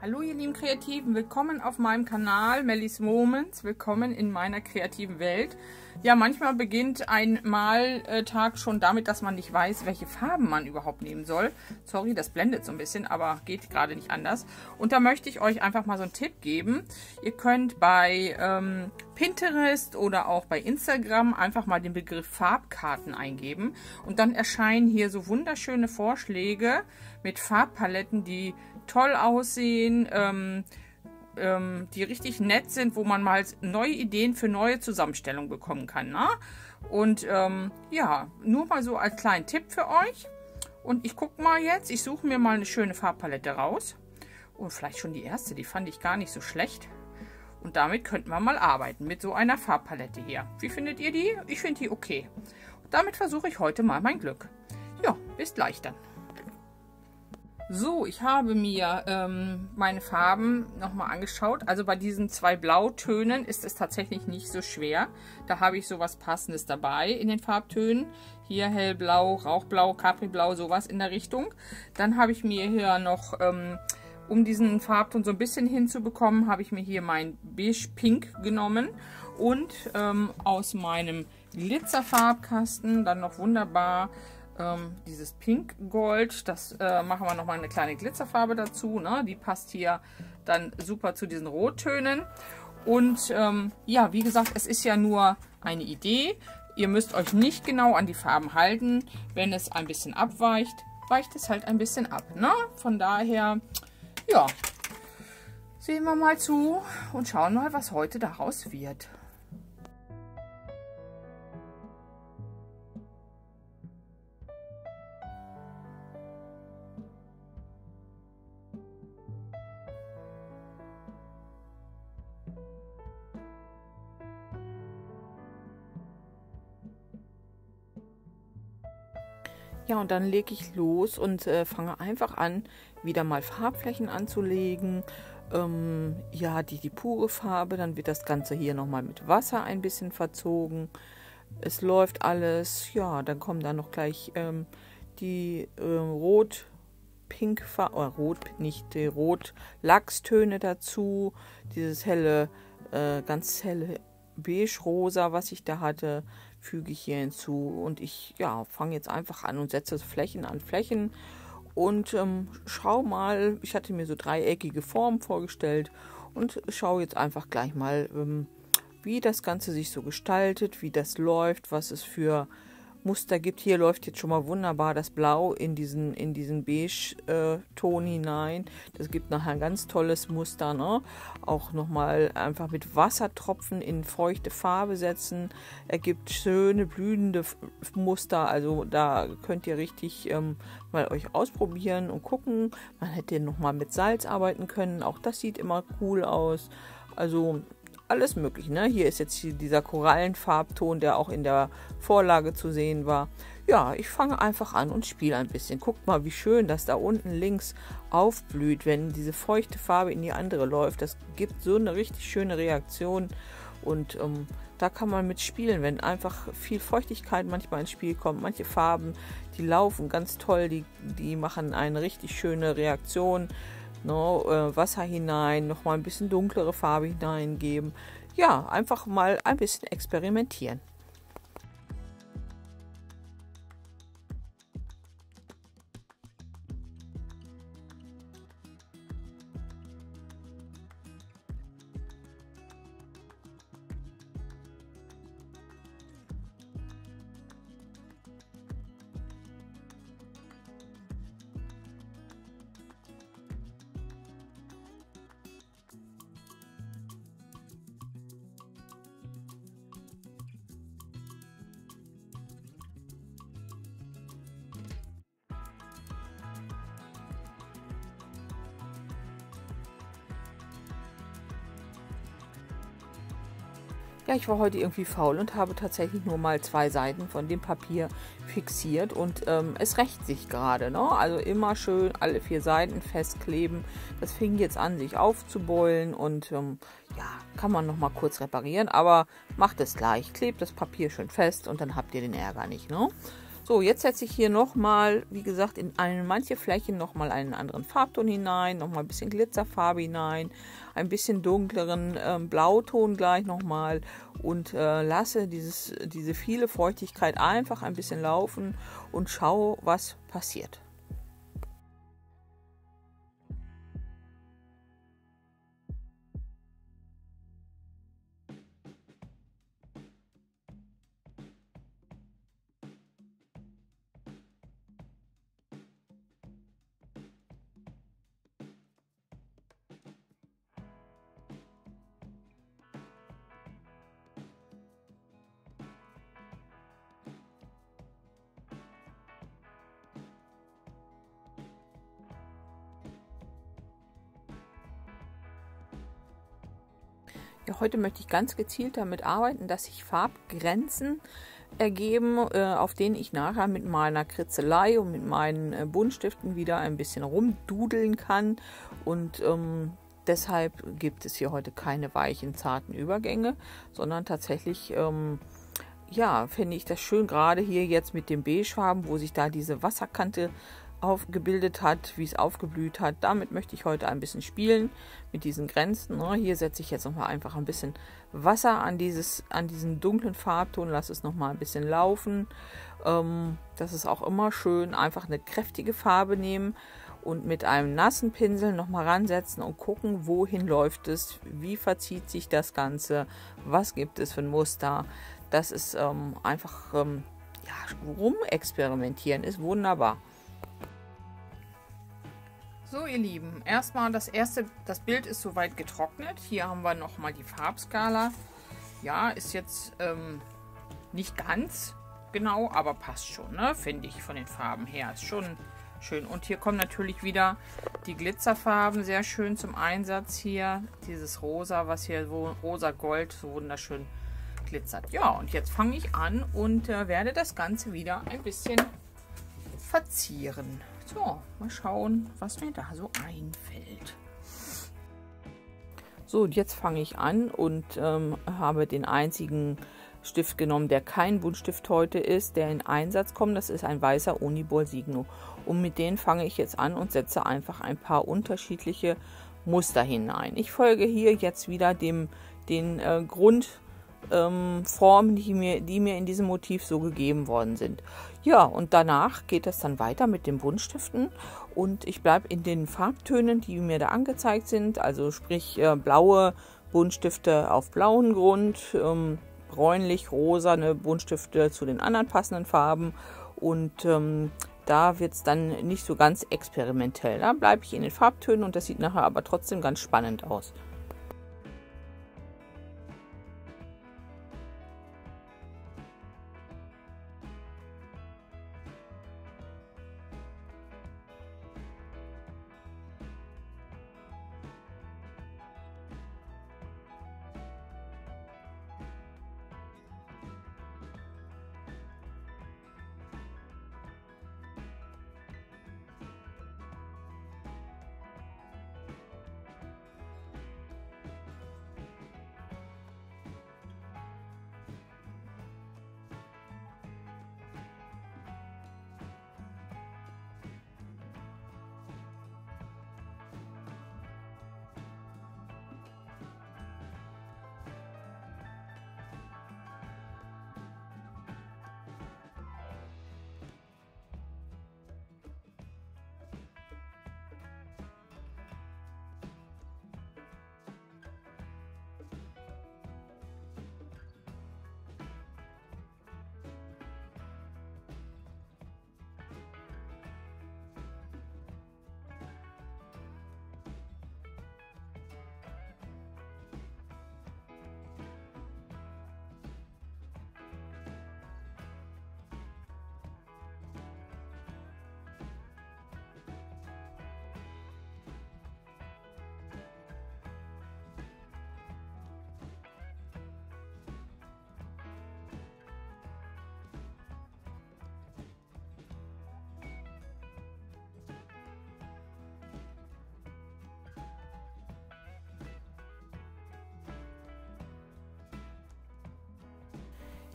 Hallo ihr lieben Kreativen, willkommen auf meinem Kanal Mellies Moments, willkommen in meiner kreativen Welt. Ja, manchmal beginnt ein Maltag schon damit, dass man nicht weiß, welche Farben man überhaupt nehmen soll. Sorry, das blendet so ein bisschen, aber geht gerade nicht anders. Und da möchte ich euch einfach mal so einen Tipp geben. Ihr könnt bei Pinterest oder auch bei Instagram einfach mal den Begriff Farbkarten eingeben. Und dann erscheinen hier so wunderschöne Vorschläge mit Farbpaletten, die toll aussehen, die richtig nett sind, wo man mal neue Ideen für neue Zusammenstellungen bekommen kann. Ne? Und ja, nur mal so als kleinen Tipp für euch. Und ich gucke mal jetzt, ich suche mir mal eine schöne Farbpalette raus. Und vielleicht schon die erste, die fand ich gar nicht so schlecht. Und damit könnten wir mal arbeiten, mit so einer Farbpalette hier. Wie findet ihr die? Ich finde die okay. Und damit versuche ich heute mal mein Glück. Ja, bis gleich dann. So, ich habe mir meine Farben nochmal angeschaut. Also bei diesen zwei Blautönen ist es tatsächlich nicht so schwer. Da habe ich sowas Passendes dabei in den Farbtönen. Hier hellblau, rauchblau, capriblau, sowas in der Richtung. Dann habe ich mir hier noch, um diesen Farbton so ein bisschen hinzubekommen, habe ich mir hier mein Beige Pink genommen. Und aus meinem Glitzerfarbkasten dann noch wunderbar dieses Pink Gold, das machen wir nochmal eine kleine Glitzerfarbe dazu, ne? Die passt hier dann super zu diesen Rottönen. Und ja, wie gesagt, es ist ja nur eine Idee. Ihr müsst euch nicht genau an die Farben halten. Wenn es ein bisschen abweicht, weicht es halt ein bisschen ab, ne? Von daher, ja, sehen wir mal zu und schauen mal, was heute daraus wird. Ja, und dann lege ich los und fange einfach an, wieder mal Farbflächen anzulegen. Ja, die pure Farbe, dann wird das Ganze hier nochmal mit Wasser ein bisschen verzogen. Es läuft alles, ja, dann kommen da noch gleich die Rot-Pink-Farbe, die Rot-Lachstöne dazu. Dieses helle, ganz helle Beige-Rosa, was ich da hatte, füge ich hier hinzu. Und ich fange jetzt einfach an und setze Flächen an Flächen und schau mal, ich hatte mir so dreieckige Formen vorgestellt und schaue jetzt einfach gleich mal, wie das Ganze sich so gestaltet, wie das läuft, was es für Muster gibt. Hier läuft jetzt schon mal wunderbar das Blau in diesen Beige-Ton hinein. Das gibt nachher ein ganz tolles Muster, ne? Auch nochmal einfach mit Wassertropfen in feuchte Farbe setzen. Ergibt schöne blühende Muster. Also da könnt ihr richtig mal euch ausprobieren und gucken. Man hätte nochmal mit Salz arbeiten können. Auch das sieht immer cool aus. Also alles möglich, ne? Hier ist jetzt dieser Korallenfarbton, der auch in der Vorlage zu sehen war. Ja, ich fange einfach an und spiele ein bisschen. Guckt mal, wie schön das da unten links aufblüht, wenn diese feuchte Farbe in die andere läuft. Das gibt so eine richtig schöne Reaktion und da kann man mit spielen, wenn einfach viel Feuchtigkeit manchmal ins Spiel kommt. Manche Farben, die laufen ganz toll, die machen eine richtig schöne Reaktion. No, Wasser hinein, nochmal ein bisschen dunklere Farbe hineingeben. Ja, einfach mal ein bisschen experimentieren. Ja, ich war heute irgendwie faul und habe tatsächlich nur mal 2 Seiten von dem Papier fixiert und es rächt sich gerade, ne? Also immer schön alle 4 Seiten festkleben. Das fing jetzt an, sich aufzubeulen und ja, kann man noch mal kurz reparieren, aber macht es gleich. Klebt das Papier schön fest und dann habt ihr den Ärger nicht, ne? So, jetzt setze ich hier nochmal, wie gesagt, in manche Flächen nochmal einen anderen Farbton hinein, nochmal ein bisschen Glitzerfarbe hinein, ein bisschen dunkleren Blauton gleich nochmal und lasse diese viele Feuchtigkeit einfach ein bisschen laufen und schaue, was passiert. Ja, heute möchte ich ganz gezielt damit arbeiten, dass sich Farbgrenzen ergeben, auf denen ich nachher mit meiner Kritzelei und mit meinen Buntstiften wieder ein bisschen rumdudeln kann. Und deshalb gibt es hier heute keine weichen, zarten Übergänge, sondern tatsächlich, ja, finde ich das schön, gerade hier jetzt mit den Beigefarben, wo sich da diese Wasserkante aufgebildet hat, wie es aufgeblüht hat. Damit möchte ich heute ein bisschen spielen mit diesen Grenzen. Hier setze ich jetzt nochmal einfach ein bisschen Wasser an diesen dunklen Farbton, lasse es nochmal ein bisschen laufen. Das ist auch immer schön, einfach eine kräftige Farbe nehmen und mit einem nassen Pinsel nochmal ransetzen und gucken, wohin läuft es, wie verzieht sich das Ganze, was gibt es für ein Muster. Das ist einfach, ja, rumexperimentieren ist wunderbar. So, ihr Lieben, erstmal das Bild ist soweit getrocknet. Hier haben wir nochmal die Farbskala. Ja, ist jetzt nicht ganz genau, aber passt schon, ne? Finde ich von den Farben her. Ist schon schön. Und hier kommen natürlich wieder die Glitzerfarben sehr schön zum Einsatz hier. Dieses Rosa, was hier so rosa-gold so wunderschön glitzert. Ja, und jetzt fange ich an und werde das Ganze wieder ein bisschen verzieren. So, mal schauen, was mir da so einfällt. So, und jetzt fange ich an und habe den einzigen Stift genommen, der kein Buntstift heute ist, der in Einsatz kommt. Das ist ein weißer Uniball Signo. Und mit denen fange ich jetzt an und setze einfach ein paar unterschiedliche Muster hinein. Ich folge hier jetzt wieder den Grundformen, die mir in diesem Motiv so gegeben worden sind. Ja, und danach geht es dann weiter mit den Buntstiften und ich bleibe in den Farbtönen, die mir da angezeigt sind, also sprich blaue Buntstifte auf blauen Grund, bräunlich-rosane Buntstifte zu den anderen passenden Farben und da wird es dann nicht so ganz experimentell. Da bleibe ich in den Farbtönen und das sieht nachher aber trotzdem ganz spannend aus.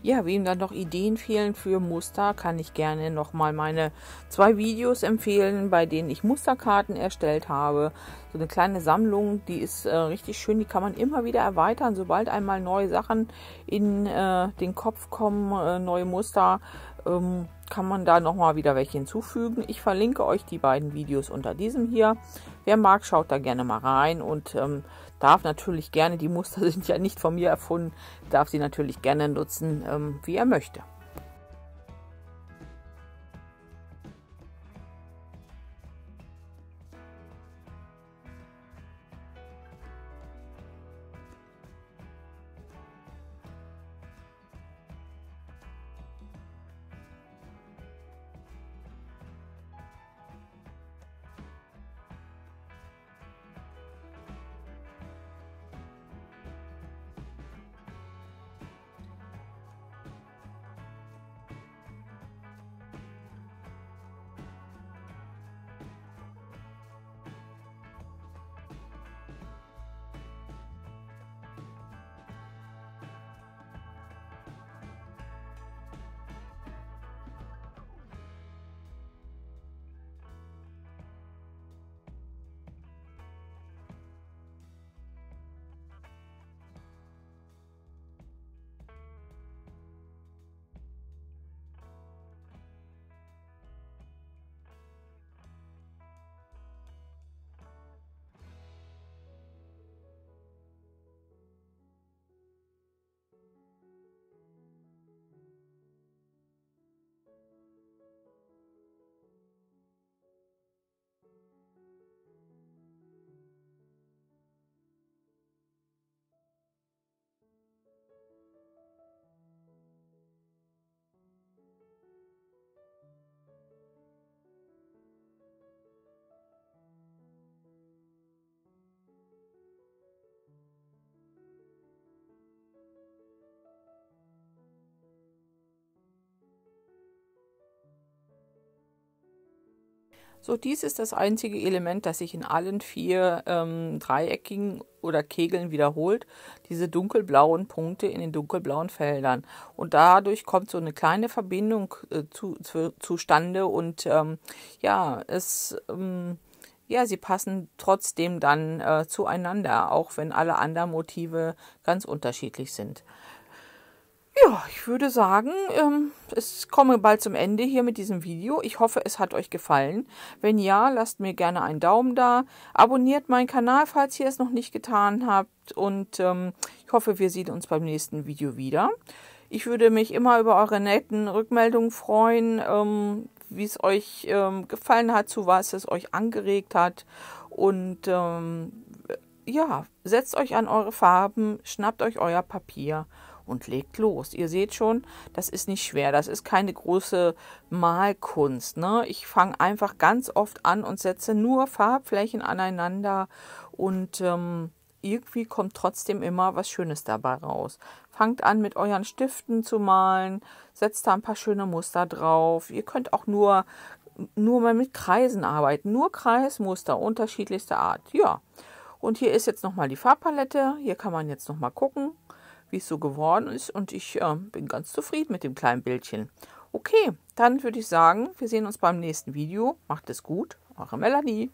Ja, wem dann noch Ideen fehlen für Muster, kann ich gerne nochmal meine 2 Videos empfehlen, bei denen ich Musterkarten erstellt habe. So eine kleine Sammlung, die ist richtig schön, die kann man immer wieder erweitern, sobald einmal neue Sachen in den Kopf kommen, neue Muster, kann man da nochmal wieder welche hinzufügen. Ich verlinke euch die beiden Videos unter diesem hier. Wer mag, schaut da gerne mal rein und darf natürlich gerne, die Muster sind ja nicht von mir erfunden, darf sie natürlich gerne nutzen, wie er möchte. So, dies ist das einzige Element, das sich in allen 4 dreieckigen oder Kegeln wiederholt. Diese dunkelblauen Punkte in den dunkelblauen Feldern. Und dadurch kommt so eine kleine Verbindung zustande und ja, ja, sie passen trotzdem dann zueinander, auch wenn alle anderen Motive ganz unterschiedlich sind. Ja, ich würde sagen, es komme bald zum Ende hier mit diesem Video. Ich hoffe, es hat euch gefallen. Wenn ja, lasst mir gerne einen Daumen da. Abonniert meinen Kanal, falls ihr es noch nicht getan habt. Und ich hoffe, wir sehen uns beim nächsten Video wieder. Ich würde mich immer über eure netten Rückmeldungen freuen, wie es euch gefallen hat, zu was es euch angeregt hat. Und ja, setzt euch an eure Farben, schnappt euch euer Papier und legt los. Ihr seht schon, das ist nicht schwer. Das ist keine große Malkunst, ne? Ich fange einfach ganz oft an und setze nur Farbflächen aneinander und irgendwie kommt trotzdem immer was Schönes dabei raus. Fangt an, mit euren Stiften zu malen, setzt da ein paar schöne Muster drauf. Ihr könnt auch nur mal mit Kreisen arbeiten, nur Kreismuster unterschiedlichster Art. Ja, und hier ist jetzt nochmal die Farbpalette. Hier kann man jetzt nochmal gucken, wie es so geworden ist. Und ich bin ganz zufrieden mit dem kleinen Bildchen. Okay, dann würde ich sagen, wir sehen uns beim nächsten Video. Macht es gut, eure Melanie.